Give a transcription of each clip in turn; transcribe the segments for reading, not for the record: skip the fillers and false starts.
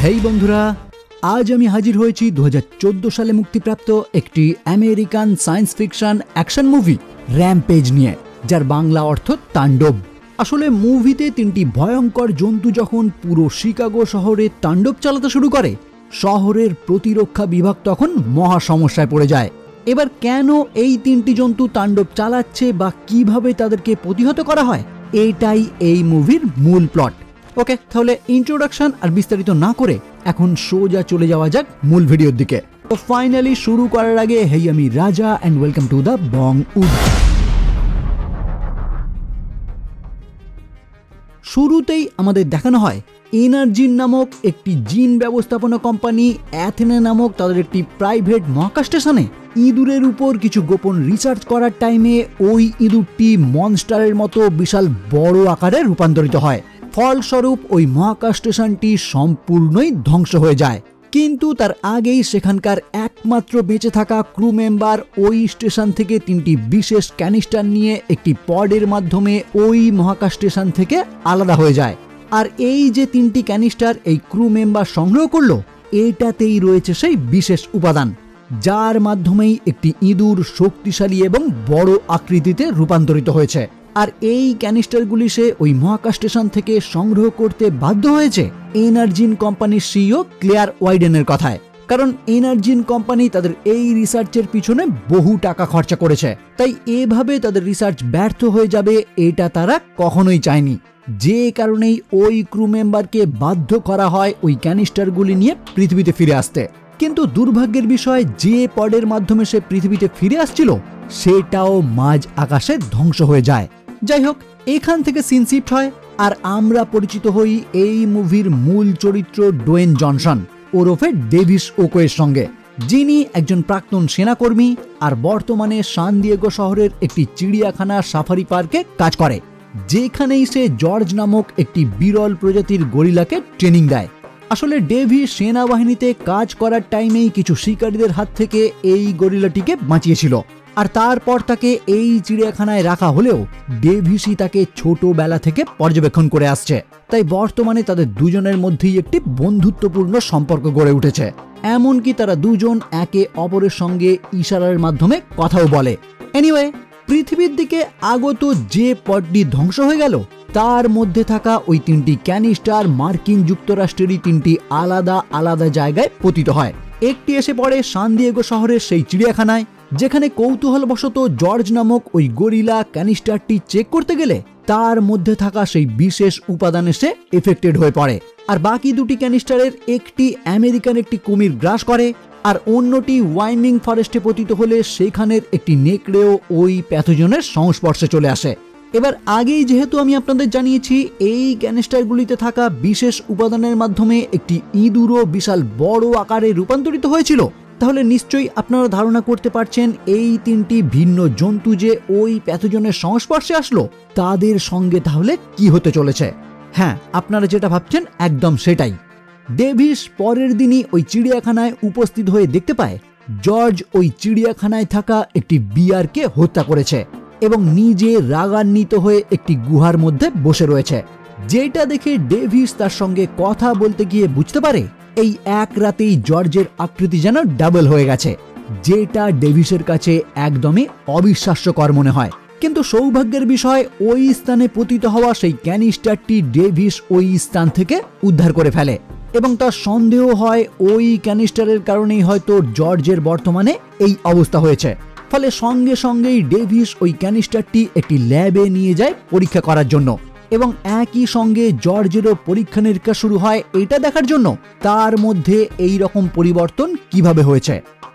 হেই বন্ধুরা, আজ আমি হাজির হয়েছি 2014 সালে মুক্তিপ্রাপ্ত একটি American science fiction action movie rampage নিয়ে, যার বাংলা অর্থ তাণ্ডব। আসলে মুভিতে তিনটি ভয়ঙ্কর জন্তু যখন পুরো শিকাগো শহরে তাণ্ডব চালাতে শুরু করে, শহরের প্রতিরক্ষা বিভাগ তখন মহা সমস্যায় পড়ে যায়। এবার কেন এই তিনটি জন্তু তাণ্ডব চালাচ্ছে বা কিভাবে তাদেরকে প্রতিহত করা হয়, এটাই এই মুভির মূল প্লট। ওকে, তাহলে ইন্ট্রোডাকশন আর বিস্তারিত না করে এখন সোজা চলে যাওয়া যাক মূল ভিডিওর দিকে। তো ফাইনালি শুরু করার আগে হেই আমি Raja and welcome to the Bongwood. শুরুতেই আমাদের দেখানো হয় এনার্জিন নামক একটি জিন ব্যবস্থাপনা কোম্পানি অ্যাথেনা নামক তাদের একটি প্রাইভেট মহাকাশ স্টেশনে ইঁদুরের উপর কিছু গোপন রিসার্চ করার টাইমে ওই ইঁদুরটি মনস্টারের মতো বিশাল বড় আকারে রূপান্তরিত হয়। ফলস্বরূপ ওই মহাকাশ স্টেশনটি সম্পূর্ণই ধ্বংস হয়ে যায়। কিন্তু তার আগেই সেখানকার একমাত্র বেঁচে থাকা ক্রু মেম্বার ওই স্টেশন থেকে তিনটি বিশেষ ক্যানিস্টার নিয়ে একটি পডের মাধ্যমে ওই মহাকাশ স্টেশন থেকে আলাদা হয়ে যায়। আর এই যে তিনটি ক্যানিস্টার এই ক্রু মেম্বার সংগ্রহ করলো, এটাতেই রয়েছে সেই বিশেষ উপাদান, যার মাধ্যমেই একটি ইঁদুর শক্তিশালী এবং বড় আকৃতিতে রূপান্তরিত হয়েছে। আর এই ক্যানিস্টারগুলি সে ওই মহাকাশ স্টেশন থেকে সংগ্রহ করতে বাধ্য হয়েছে এনার্জিন কোম্পানির সিইও ক্লেয়ার ওয়াইডেনের কথায়। কারণ এনার্জিন কোম্পানি তাদের এই রিসার্চের পিছনে বহু টাকা খরচা করেছে, তাই এভাবে তাদের রিসার্চ ব্যর্থ হয়ে যাবে এটা তারা কখনোই চায়নি। যে কারণেই ওই ক্রু মেম্বারকে বাধ্য করা হয় ওই ক্যানিস্টারগুলি নিয়ে পৃথিবীতে ফিরে আসতে। কিন্তু দুর্ভাগ্যের বিষয়, যে পডের মাধ্যমে সে পৃথিবীতে ফিরে আসছিল সেটাও মাঝ আকাশে ধ্বংস হয়ে যায়। যাই হোক, এখান থেকে সিন শিফট হয় আর আমরা পরিচিত হই এই মুভির মূল চরিত্র ডোয়েন জনসন ওরফে ডেভিস ওকোয়ের সঙ্গে, যিনি একজন প্রাক্তন সেনাকর্মী আর বর্তমানে সান দিয়েগো শহরের একটি চিড়িয়াখানা সাফারি পার্কে কাজ করে, যেখানেই সে জর্জ নামক একটি বিরল প্রজাতির গরিলাকে ট্রেনিং দেয়। আসলে ডেভিস সেনাবাহিনীতে কাজ করার টাইমেই কিছু শিকারীদের হাত থেকে এই গরিলাটিকে বাঁচিয়েছিল, আর তারপর তাকে এই চিড়িয়াখানায় রাখা হলেও ডেভিসই তাকে ছোটবেলা থেকে পর্যবেক্ষণ করে আসছে। তাই বর্তমানে তাদের দুজনের মধ্যেই একটি বন্ধুত্বপূর্ণ সম্পর্ক গড়ে উঠেছে। এমনকি তারা দুজন একে অপরের সঙ্গে ইশারার মাধ্যমে কথাও বলে। এনিওয়ে, পৃথিবীর দিকে আগত যে পডটি ধ্বংস হয়ে গেল, তার মধ্যে থাকা ওই তিনটি ক্যানিস্টার মার্কিন যুক্তরাষ্ট্রেরই তিনটি আলাদা আলাদা জায়গায় পতিত হয়। একটি এসে পড়ে সান দিয়েগো শহরের সেই চিড়িয়াখানায়, যেখানে কৌতূহলবশত জর্জ নামক ওই গরিলা ক্যানিস্টারটি চেক করতে গেলে তার মধ্যে থাকা সেই বিশেষ উপাদান এসে এফেক্টেড হয়ে পড়ে। আর বাকি দুটি ক্যানিস্টারের একটি আমেরিকান একটি কুমির গ্রাস করে, আর অন্যটি ওয়াইমিং ফরেস্টে পতিত হলে সেখানের একটি নেকড়েও ওই প্যাথোজনের সংস্পর্শে চলে আসে। এবার আগেই যেহেতু আমি আপনাদের জানিয়েছি এই ক্যানিস্টারগুলিতে থাকা বিশেষ উপাদানের মাধ্যমে একটি ইঁদুরও বিশাল বড় আকারে রূপান্তরিত হয়েছিল, তাহলে নিশ্চয়ই আপনারা ধারণা করতে পারছেন এই তিনটি ভিন্ন জন্তু যে ওই প্যাথোজনের সংস্পর্শে আসলো, তাদের সঙ্গে তাহলে কি হতে চলেছে। হ্যাঁ, আপনারা যেটা ভাবছেন একদম সেটাই। ডেভিস পরের দিনই ওই চিড়িয়াখানায় উপস্থিত হয়ে দেখতে পায় জর্জ ওই চিড়িয়াখানায় থাকা একটি বিয়ারকে হত্যা করেছে এবং নিজে রাগান্বিত হয়ে একটি গুহার মধ্যে বসে রয়েছে। যেটা দেখে ডেভিস তার সঙ্গে কথা বলতে গিয়ে বুঝতে পারে এই এক রাতেই জর্জের আকৃতি যেন ডাবল হয়ে গেছে, যেটা ডেভিসের কাছে একদমই অবিশ্বাস্যকর মনে হয়। কিন্তু সৌভাগ্যের বিষয়, ওই স্থানে পতিত হওয়া সেই ক্যানিস্টারটি ডেভিস ওই স্থান থেকে উদ্ধার করে ফেলে এবং তার সন্দেহ হয় ওই ক্যানিস্টারের কারণেই হয়তো জর্জের বর্তমানে এই অবস্থা হয়েছে। ফলে সঙ্গে সঙ্গেই ডেভিস ওই ক্যানিস্টারটি একটি ল্যাবে নিয়ে যায় পরীক্ষা করার জন্য, এবং একই সঙ্গে জর্জেরও পরীক্ষা নিরীক্ষা শুরু হয় এটা দেখার জন্য তার মধ্যে এই রকম পরিবর্তন কিভাবে হয়েছে।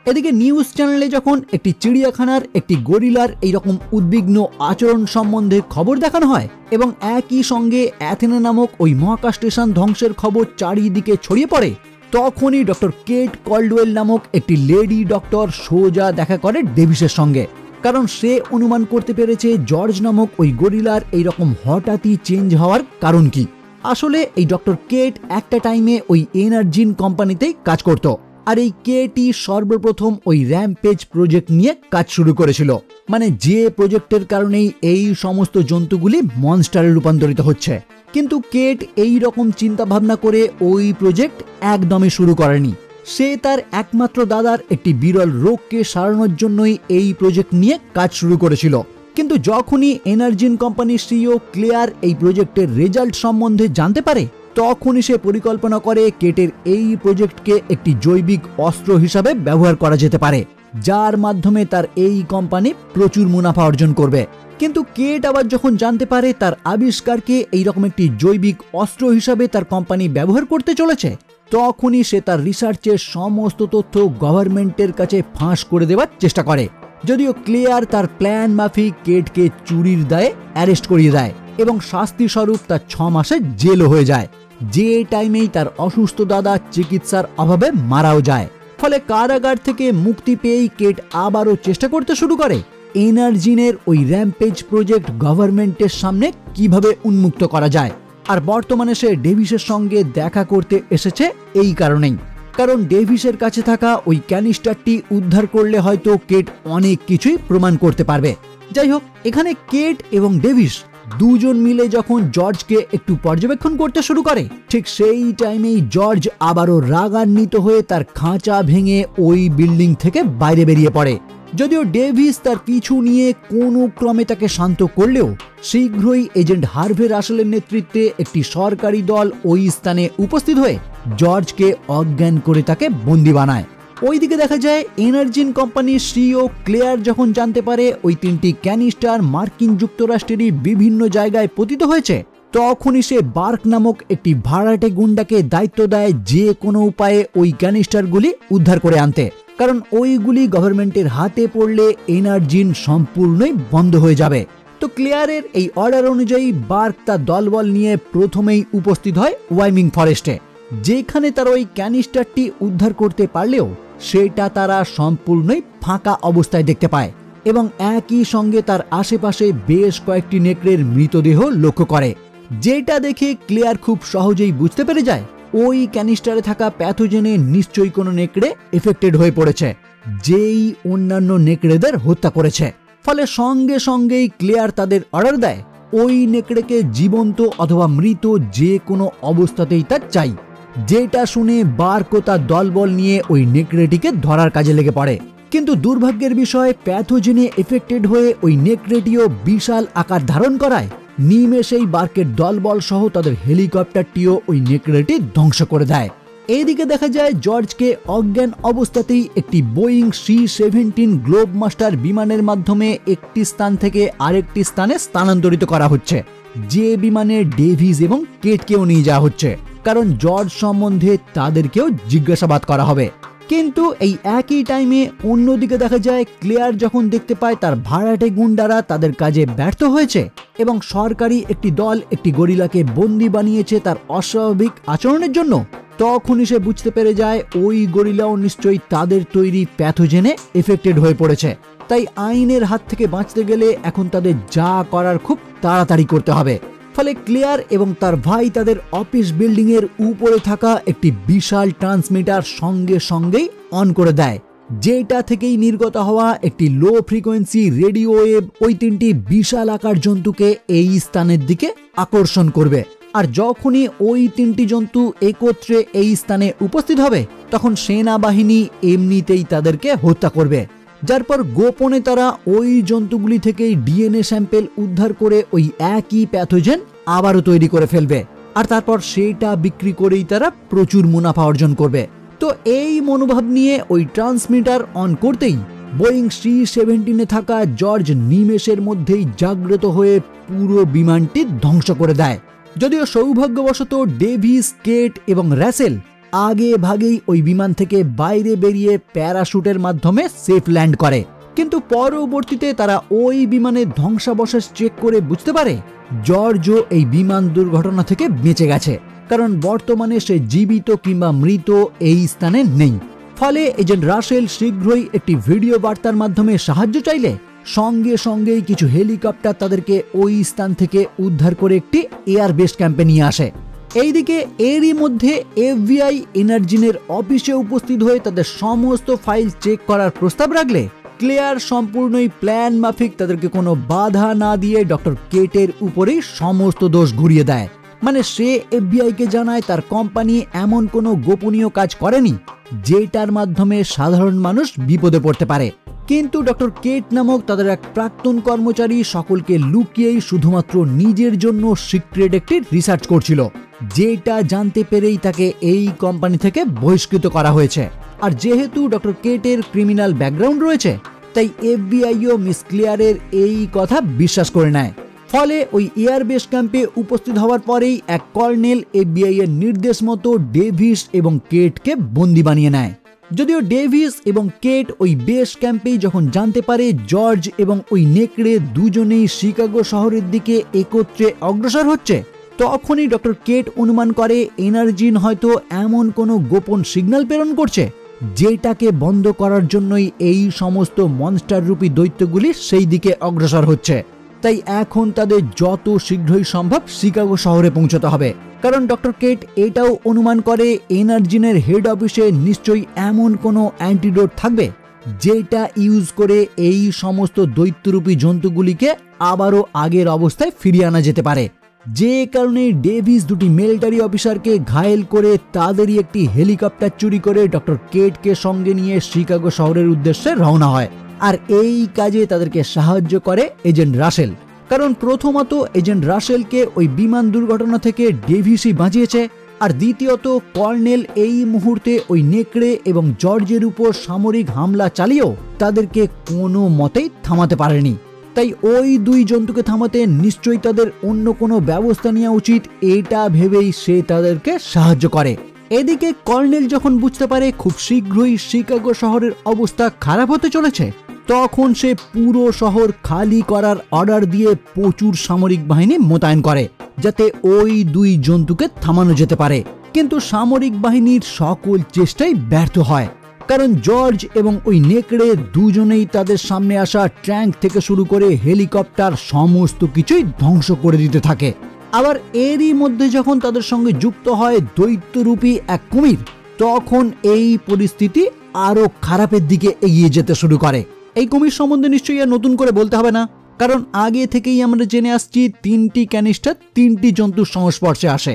এদিকে নিউজ চ্যানেলে যখন একটি চিড়িয়াখানার একটি গরিলার এইরকম উদ্বিগ্ন আচরণ সম্বন্ধে খবর দেখানো হয় এবং একই সঙ্গে অ্যাথেনা নামক ওই মহাকাশ স্টেশন ধ্বংসের খবর চারিদিকে ছড়িয়ে পড়ে, তখনই ডক্টর কেট কল্ডওয়েল নামক একটি লেডি ডক্টর সোজা দেখা করে ডেভিসের সঙ্গে। কারণ সে অনুমান করতে পেরেছে জর্জ নামক ওই গরিলার এইরকম হঠাৎই চেঞ্জ হওয়ার কারণ কি। আসলে এই ডক্টর কেট একটা টাইমে ওই এনার্জিন কোম্পানিতেই কাজ করত, আর এই কেটি সর্বপ্রথম ওই র্যাম্পেজ প্রজেক্ট নিয়ে কাজ শুরু করেছিল, মানে যে প্রজেক্টের কারণেই এই সমস্ত জন্তুগুলি মনস্টারে রূপান্তরিত হচ্ছে। কিন্তু কেট এই রকম চিন্তা ভাবনা করে ওই প্রজেক্ট একদমই শুরু করেনি। সে তার একমাত্র দাদার একটি বিরল রোগকে সারানোর জন্যই এই প্রজেক্ট নিয়ে কাজ শুরু করেছিল। কিন্তু যখনই এনার্জিন কোম্পানির সিইও ক্লেয়ার এই প্রজেক্টের রেজাল্ট সম্বন্ধে জানতে পারে, তখনই সে পরিকল্পনা করে কেটের এই প্রজেক্টকে একটি জৈবিক অস্ত্র হিসাবে ব্যবহার করা যেতে পারে, যার মাধ্যমে তার এই কোম্পানি প্রচুর মুনাফা অর্জন করবে। কিন্তু কেট আবার যখন জানতে পারে তার আবিষ্কারকে এইরকম একটি জৈবিক অস্ত্র হিসাবে তার কোম্পানি ব্যবহার করতে চলেছে, তখনই সে তার রিসার্চের সমস্ত তথ্য গভর্নমেন্টের কাছে ফাঁস করে দেওয়ার চেষ্টা করে। যদিও ক্লেয়ার তার প্ল্যান মাফিক কেটকে চুরির দায়ে অ্যারেস্ট করিয়ে দেয় এবং শাস্তি স্বরূপ তার 6 মাসের জেলও হয়ে যায়, যে টাইমেই তার অসুস্থ দাদা চিকিৎসার অভাবে মারাও যায়। ফলে কারাগার থেকে মুক্তি পেয়েই কেট আবারও চেষ্টা করতে শুরু করে এনার্জিনের ওই র্যাম্পেজ প্রজেক্ট গভর্নমেন্টের সামনে কিভাবে উন্মুক্ত করা যায়। আর বর্তমানে সে ডেভিসের সঙ্গে দেখা করতে এসেছে এই কারণেই, কারণ ডেভিসের কাছে থাকা ওই ক্যানিস্টারটি উদ্ধার করলে হয়তো কেট অনেক কিছুই প্রমাণ করতে পারবে। যাই হোক, এখানে কেট এবং ডেভিস দুজন মিলে যখন জর্জকে একটু পর্যবেক্ষণ করতে শুরু করে, ঠিক সেই টাইমেই জর্জ আবারও রাগান্বিত হয়ে তার খাঁচা ভেঙে ওই বিল্ডিং থেকে বাইরে বেরিয়ে পড়ে। যদিও ডেভিস তার পিছু নিয়ে কোনো ক্রমে তাকে শান্ত করলেও শীঘ্রই এজেন্ট হার্ভে রাসেলের নেতৃত্বে একটি সরকারি দল ওই স্থানে উপস্থিত হয়ে জর্জকে অজ্ঞান করে তাকে বন্দী বানায়। ওইদিকে দেখা যায় এনার্জিন কোম্পানির সিইও ক্লেয়ার যখন জানতে পারে ওই 3টি ক্যানিস্টার মার্কিন যুক্তরাষ্ট্রেরই বিভিন্ন জায়গায় পতিত হয়েছে, তখনই সে বার্ক নামক একটি ভাড়াটে গুন্ডাকে দায়িত্ব দেয় যে কোনো উপায়ে ওই ক্যানিস্টারগুলি উদ্ধার করে আনতে, কারণ ওইগুলি গভর্নমেন্টের হাতে পড়লে এনার্জিন সম্পূর্ণই বন্ধ হয়ে যাবে। তো ক্লেয়ারের এই অর্ডার অনুযায়ী বার্ক তার দলবল নিয়ে প্রথমেই উপস্থিত হয় ওয়াইমিং ফরেস্টে, যেখানে তারা ওই ক্যানিস্টারটি উদ্ধার করতে পারলেও সেটা তারা সম্পূর্ণই ফাঁকা অবস্থায় দেখতে পায় এবং একই সঙ্গে তার আশেপাশে বেশ কয়েকটি নেকড়ের মৃতদেহ লক্ষ্য করে, যেটা দেখে ক্লেয়ার খুব সহজেই বুঝতে পেরে যায় ওই ক্যানিস্টারে থাকা প্যাথোজেনে নিশ্চয়ই কোনো নেকড়ে এফেক্টেড হয়ে পড়েছে, যেই অন্যান্য নেকড়েদের হত্যা করেছে। ফলে সঙ্গে সঙ্গেই ক্লেয়ার তাদের অর্ডার দেয় ওই নেকড়েকে জীবন্ত অথবা মৃত যে কোনো অবস্থাতেই তার চাই, যেটা শুনে বার্ক ও তার দলবল নিয়ে ওই নেকড়েটিকে ধরার কাজে লেগে পড়ে। কিন্তু দুর্ভাগ্যের বিষয়, প্যাথোজেনে এফেক্টেড হয়ে ওই নেকড়েটিও বিশাল আকার ধারণ করায় নিমেষেই বার্কের দলবল সহ তাদের হেলিকপ্টারটিও ওই নেকড়েটি ধ্বংস করে দেয়। এইদিকে দেখা যায় জর্জকে অজ্ঞান অবস্থাতেই একটি বোয়িং C-17 গ্লোব মাস্টার বিমানের মাধ্যমে একটি স্থান থেকে আরেকটি স্থানে স্থানান্তরিত করা হচ্ছে, যে বিমানে ডেভিস এবং কেটকেও নিয়ে যাওয়া হচ্ছে, কারণ জর্জ সম্বন্ধে তাদেরকেও জিজ্ঞাসাবাদ করা হবে। কিন্তু এই একই টাইমে অন্যদিকে দেখা যায় ক্লেয়ার যখন দেখতে পায় তার ভাড়াটে গুন্ডারা তাদের কাজে ব্যর্থ হয়েছে এবং সরকারি একটি দল একটি গরিলাকে বন্দি বানিয়েছে তার অস্বাভাবিক আচরণের জন্য, তখনই সে বুঝতে পেরে যায় ওই গরিলাও নিশ্চয়ই তাদের তৈরি প্যাথোজেনে এফেক্টেড হয়ে পড়েছে। তাই আইনের হাত থেকে বাঁচতে গেলে এখন তাদের যা করার খুব তাড়াতাড়ি করতে হবে। ফলে ক্লেয়ার এবং তার ভাই তাদের অফিস বিল্ডিং এর উপরে থাকা একটি বিশাল ট্রান্সমিটার সঙ্গে সঙ্গেই অন করে দেয়, যেটা থেকেই নির্গত হওয়া একটি লো ফ্রিকোয়েন্সি রেডিও ওয়েভ ওই 3টি বিশাল আকার জন্তুকে এই স্থানের দিকে আকর্ষণ করবে। আর যখনই ওই 3টি জন্তু একত্রে এই স্থানে উপস্থিত হবে, তখন সেনাবাহিনী এমনিতেই তাদেরকে হত্যা করবে, যার পর গোপনে তারা ওই জন্তুগুলি থেকেই ডিএনএ স্যাম্পেল উদ্ধার করে ওই একই প্যাথোজেন আবারও তৈরি করে ফেলবে, আর তারপর সেটা বিক্রি করেই তারা প্রচুর মুনাফা অর্জন করবে। তো এই মনোভাব নিয়ে ওই ট্রান্সমিটার অন করতেই বোয়িং C-17 থাকা জর্জ নিমেষের মধ্যেই জাগ্রত হয়ে পুরো বিমানটি ধ্বংস করে দেয়। যদিও সৌভাগ্যবশত ডেভিস, কেট এবং রাসেল আগে ভাগেই ওই বিমান থেকে বাইরে বেরিয়ে প্যারাশুটের মাধ্যমে সেফ ল্যান্ড করে, কিন্তু পরবর্তীতে তারা ওই বিমানের ধ্বংসাবশেষ চেক করে বুঝতে পারে জর্জও এই বিমান দুর্ঘটনা থেকে বেঁচে গেছে, কারণ বর্তমানে সে জীবিত কিংবা মৃত এই স্থানে নেই। ফলে এজেন্ট রাসেল শীঘ্রই একটি ভিডিও বার্তার মাধ্যমে সাহায্য চাইলে সঙ্গে সঙ্গেই কিছু হেলিকপ্টার তাদেরকে ওই স্থান থেকে উদ্ধার করে একটি এয়ার বেস ক্যাম্পে নিয়ে আসে। এইদিকে এরই মধ্যে এফবিআই এনার্জিনের অফিসে উপস্থিত হয়ে তাদের সমস্ত ফাইল চেক করার প্রস্তাব রাখলে ক্লেয়ার সম্পূর্ণই প্ল্যান মাফিক তাদেরকে কোনো বাধা না দিয়ে ডক্টর কেটের উপরেই সমস্ত দোষ ঘুরিয়ে দেয়। মানে সে এফবিআই কে জানায় তার কোম্পানি এমন কোনো গোপনীয় কাজ করেনি যেটার মাধ্যমে সাধারণ মানুষ বিপদে পড়তে পারে। কিন্তু ডক্টর কেট নামক তাদের এক প্রাক্তন কর্মচারী সকলকে লুকিয়েই শুধুমাত্র নিজের জন্য সিক্রেট একটি রিসার্চ করছিল, যেটা জানতে পেরেই তাকে এই কোম্পানি থেকে বহিষ্কৃত করা হয়েছে। আর যেহেতু ডক্টর কেটের ক্রিমিনাল ব্যাকগ্রাউন্ড রয়েছে, তাই এফবিআইও মিস ক্লিয়ারের এই কথা বিশ্বাস করে নেয়। ফলে ওই এয়ার বেস ক্যাম্পে উপস্থিত হওয়ার পরেই এক কর্নেল এফবিআই এর নির্দেশ মতো ডেভিস এবং কেটকে বন্দি বানিয়ে নেয়। যদিও ডেভিস এবং কেট ওই বেস ক্যাম্পেই যখন জানতে পারে জর্জ এবং ওই নেকড়ে দুজনেই শিকাগো শহরের দিকে একত্রে অগ্রসর হচ্ছে, তখনই ডক্টর কেট অনুমান করে এনার্জিন হয়তো এমন কোনো গোপন সিগন্যাল প্রেরণ করছে যেটাকে বন্ধ করার জন্যই এই সমস্ত মনস্টার রূপী দৈত্যগুলি সেই দিকে অগ্রসর হচ্ছে। তাই এখন তাদের যত শীঘ্রই সম্ভব শিকাগো শহরে পৌঁছতে হবে, কারণ ডক্টর কেট এটাও অনুমান করে এনার্জিনের হেড অফিসে নিশ্চয়ই এমন কোনো অ্যান্টিডোট থাকবে যেটা ইউজ করে এই সমস্ত দৈত্যরূপী জন্তুগুলিকে আবারও আগের অবস্থায় ফিরিয়ে আনা যেতে পারে। যে কারণে ডেভিস দুটি মিলিটারি অফিসারকে ঘায়েল করে তাদেরই একটি হেলিকপ্টার চুরি করে ডক্টর কেটকে সঙ্গে নিয়ে শিকাগো শহরের উদ্দেশ্যে রওনা হয়। আর এই কাজে তাদেরকে সাহায্য করে এজেন্ট রাসেল, কারণ প্রথমত এজেন্ট রাসেলকে ওই বিমান দুর্ঘটনা থেকে ডেভিসই বাঁচিয়েছে, আর দ্বিতীয়ত কর্নেল এই মুহূর্তে ওই নেকড়ে এবং জর্জের উপর সামরিক হামলা চালিয়েও তাদেরকে কোনো মতেই থামাতে পারেনি। তাই ওই দুই জন্তুকে থামাতে নিশ্চয়ই তাদের অন্য কোনো ব্যবস্থা নেওয়া উচিত, এটা ভেবেই সে তাদেরকে সাহায্য করে। এদিকে কর্নেল যখন বুঝতে পারে খুব শীঘ্রই শিকাগো শহরের অবস্থা খারাপ হতে চলেছে, তখন সে পুরো শহর খালি করার অর্ডার দিয়ে প্রচুর সামরিক বাহিনী মোতায়েন করে যাতে ওই দুই জন্তুকে থামানো যেতে পারে। কিন্তু সামরিক বাহিনীর সকল চেষ্টাই ব্যর্থ হয়, কারণ জর্জ এবং ওই নেকড়ে দুজনেই তাদের সামনে আসা ট্যাঙ্ক থেকে শুরু করে হেলিকপ্টার সমস্ত কিছুই ধ্বংস করে দিতে থাকে। আবার এরই মধ্যে যখন তাদের সঙ্গে যুক্ত হয় দৈত্যরূপী এক কুমির, তখন এই পরিস্থিতি আরো খারাপের দিকে এগিয়ে যেতে শুরু করে। এই কুমির সম্বন্ধে নিশ্চয়ই আর নতুন করে বলতে হবে না, কারণ আগে থেকেই আমরা জেনে আসছি 3টি ক্যানিস্টার 3টি জন্তুর সংস্পর্শে আসে,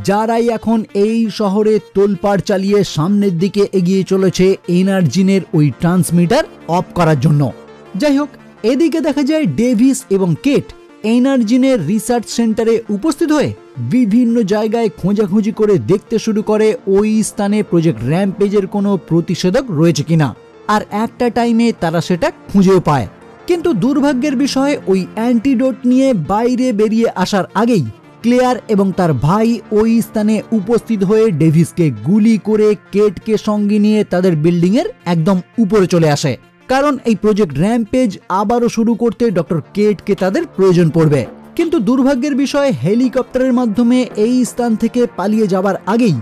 যারাই এখন এই শহরে তোলপাড় চালিয়ে সামনের দিকে এগিয়ে চলেছে এনার্জিনের ওই ট্রান্সমিটার অফ করার জন্য। যাই হোক, এদিকে দেখা যায় ডেভিস এবং কেট এনার্জিনের রিসার্চ সেন্টারে উপস্থিত হয়ে বিভিন্ন জায়গায় খোঁজাখুঁজি করে দেখতে শুরু করে ওই স্থানে প্রজেক্ট র্যাম্পেজের কোনো প্রতিষেধক রয়েছে কিনা। আর একটা টাইমে তারা সেটা খুঁজেও পায়, কিন্তু দুর্ভাগ্যের বিষয় ওই অ্যান্টিডোট নিয়ে বাইরে বেরিয়ে আসার আগেই ক্লেয়ার এবং তার ভাই ওই স্থানে উপস্থিত হয়ে ডেভিসকে গুলি করে কেটকে সঙ্গে নিয়ে তাদের বিল্ডিং এর একদম উপরে চলে আসে, কারণ এই প্রজেক্ট র্যাম্পেজ আবারও শুরু করতে ডক্টর কেটকে তাদের প্রয়োজন পড়বে। কিন্তু দুর্ভাগ্যের বিষয় হেলিকপ্টারের মাধ্যমে এই স্থান থেকে পালিয়ে যাবার আগেই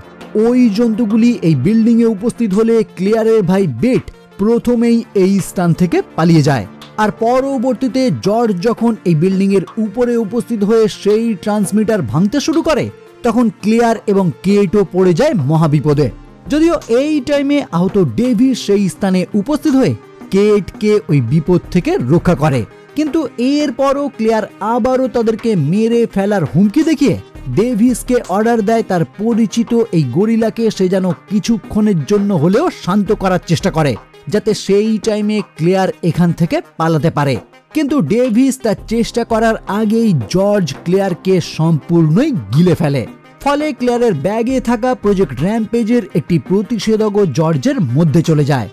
ওই জন্তুগুলি এই বিল্ডিং এ উপস্থিত হলে ক্লিয়ারের ভাই বেট প্রথমেই এই স্থান থেকে পালিয়ে যায়। আর পরবর্তীতে জর্জ যখন এই বিল্ডিং এর উপরে উপস্থিত হয়ে সেই ট্রান্সমিটার ভাঙতে শুরু করে, তখন ক্লিয়ার এবং কেটও পড়ে যায় মহাবিপদে। যদিও এই টাইমে আহত ডেভিস সেই স্থানে উপস্থিত হয়ে কেটকে ওই বিপদ থেকে রক্ষা করে, কিন্তু এরপরও ক্লিয়ার আবারও তাদেরকে মেরে ফেলার হুমকি দেখিয়ে ডেভিসকে অর্ডার দেয় তার পরিচিত এই গরিলাকে সে যেন কিছুক্ষণের জন্য হলেও শান্ত করার চেষ্টা করে, যাতে সেই টাইমে ক্লিয়ার এখান থেকে পালাতে পারে। কিন্তু ডেভিস তার চেষ্টা করার আগেই জর্জ ক্লিয়ারকে সম্পূর্ণই গিলে ফেলে। ফলে ক্লিয়ারের ব্যাগে থাকা প্রজেক্ট র্যাম্পেজের একটি প্রতিষেধকও জর্জের মধ্যে চলে যায়,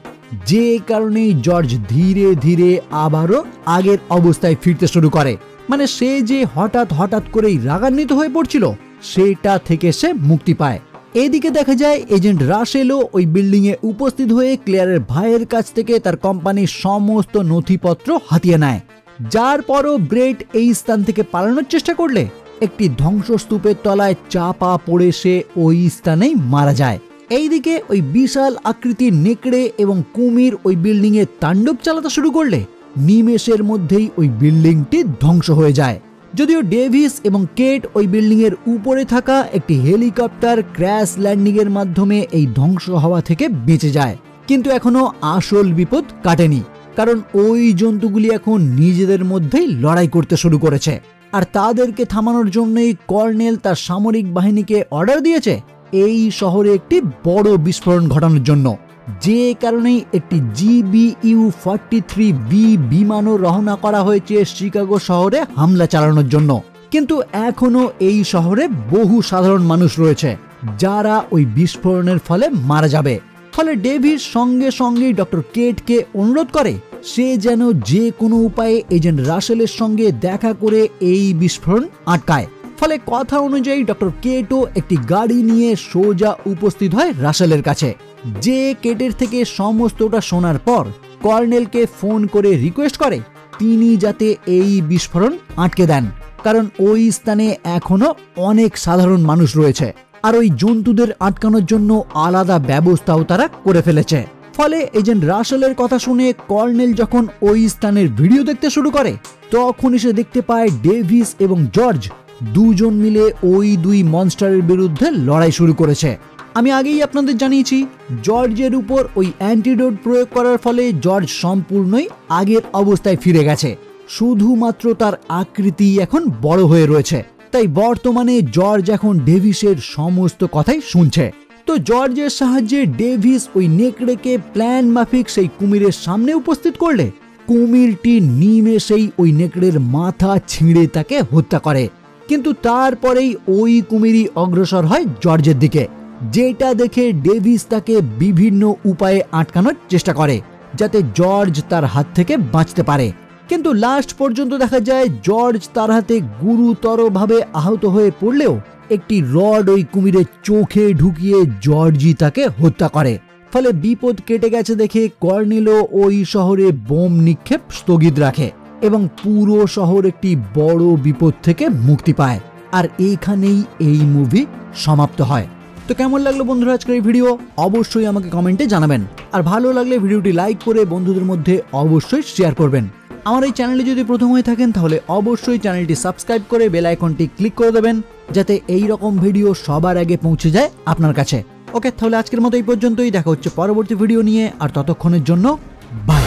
যে কারণেই জর্জ ধীরে ধীরে আবারও আগের অবস্থায় ফিরতে শুরু করে। মানে সে যে হঠাৎ করেই রাগান্বিত হয়ে পড়ছিল, সেটা থেকে সে মুক্তি পায়। এদিকে দেখা যায় এজেন্ট রাসেলও ওই বিল্ডিং এ উপস্থিত হয়ে ক্লিয়ারের ভাইয়ের কাছ থেকে তার কোম্পানির সমস্ত নথিপত্র হাতিয়ে নেয়। যার পরও ব্রেট এই স্থান থেকে পালানোর চেষ্টা করলে একটি ধ্বংসস্তূপের তলায় চাপা পড়ে সে ওই স্থানেই মারা যায়। এইদিকে ওই বিশাল আকৃতির নেকড়ে এবং কুমির ওই বিল্ডিং এ তাণ্ডব চালাতে শুরু করলে নিমেষের মধ্যেই ওই বিল্ডিংটি ধ্বংস হয়ে যায়। যদিও ডেভিস এবং কেট ওই বিল্ডিং এর উপরে থাকা একটি হেলিকপ্টার ক্র্যাশ ল্যান্ডিং এর মাধ্যমে এই ধ্বংস হওয়া থেকে বেঁচে যায়, কিন্তু এখনো আসল বিপদ কাটেনি, কারণ ওই জন্তুগুলি এখন নিজেদের মধ্যেই লড়াই করতে শুরু করেছে। আর তাদেরকে থামানোর জন্যই কর্নেল তার সামরিক বাহিনীকে অর্ডার দিয়েছে এই শহরে একটি বড় বিস্ফোরণ ঘটানোর জন্য, যে কারণেই একটি GBU-43B বিমানও রওনা করা হয়েছে শিকাগো শহরে হামলা চালানোর জন্য। কিন্তু এখনো এই শহরে বহু সাধারণ মানুষ রয়েছে যারা ওই বিস্ফোরণের ফলে মারা যাবে। ফলে ডেভিস সঙ্গে সঙ্গেই ডক্টর কেটকে অনুরোধ করে সে যেন যে কোনো উপায়ে এজেন্ট রাসেলের সঙ্গে দেখা করে এই বিস্ফোরণ আটকায়। ফলে কথা অনুযায়ী ডক্টর কেটও একটি গাড়ি নিয়ে সোজা উপস্থিত হয় রাসেলের কাছে, যে কেটের থেকে সমস্তটা শোনার পর কর্নেলকে ফোন করে রিকোয়েস্ট করে তিনি যাতে এই বিস্ফোরণ আটকে দেন, কারণ ওই স্থানে এখনো অনেক সাধারণ মানুষ রয়েছে আর ওই জন্তুদের আটকানোর জন্য আলাদা ব্যবস্থাও তারা করে ফেলেছে। ফলে এজেন্ট রাসেলের কথা শুনে কর্নেল যখন ওই স্থানের ভিডিও দেখতে শুরু করে তখনই সে দেখতে পায় ডেভিস এবং জর্জ দুজন মিলে ওই দুই মনস্টারের বিরুদ্ধে লড়াই শুরু করেছে। আমি আগেই আপনাদের জানিয়েছি জর্জের উপর ওই অ্যান্টিডোট প্রয়োগ করার ফলে জর্জ সম্পূর্ণই আগের অবস্থায় ফিরে গেছে, শুধুমাত্র তার আকৃতি এখন বড় হয়ে রয়েছে। তাই বর্তমানে জর্জ এখন ডেভিসের সমস্ত কথাই শুনছে। তো জর্জের সাহায্যে ডেভিস ওই নেকড়েকে প্ল্যান মাফিক সেই কুমিরের সামনে উপস্থিত করলে কুমিরটি নিমেষেই ওই নেকড়ের মাথা ছিঁড়ে তাকে হত্যা করে। কিন্তু তারপরেই ওই কুমিরই অগ্রসর হয় জর্জের দিকে, যেটা দেখে ডেভিস তাকে বিভিন্ন উপায়ে আটকানোর চেষ্টা করে যাতে জর্জ তার হাত থেকে বাঁচতে পারে। কিন্তু লাস্ট পর্যন্ত দেখা যায় জর্জ তার হাতে গুরুতরভাবে আহত হয়ে পড়লেও একটি রড ওই কুমিরের চোখে ঢুকিয়ে জর্জই তাকে হত্যা করে। ফলে বিপদ কেটে গেছে দেখে কর্নেলও ওই শহরে বোম নিক্ষেপ স্থগিত রাখে এবং পুরো শহর একটি বড় বিপদ থেকে মুক্তি পায়। আর এইখানেই এই মুভি সমাপ্ত হয়। তো কেমন লাগলো বন্ধুরা আজকের এই ভিডিও অবশ্যই আমাকে কমেন্টে জানাবেন, আর ভালো লাগলে ভিডিওটি লাইক করে বন্ধুদের মধ্যে অবশ্যই শেয়ার করবেন। আমার এই চ্যানেলে যদি প্রথম হয়ে থাকেন তাহলে অবশ্যই চ্যানেলটি সাবস্ক্রাইব করে বেল আইকনটি ক্লিক করে দেবেন যাতে এই রকম ভিডিও সবার আগে পৌঁছে যায় আপনার কাছে। ওকে, তাহলে আজকের মতো এই পর্যন্তই, দেখা হচ্ছে পরবর্তী ভিডিও নিয়ে, আর ততক্ষণের জন্য বাই।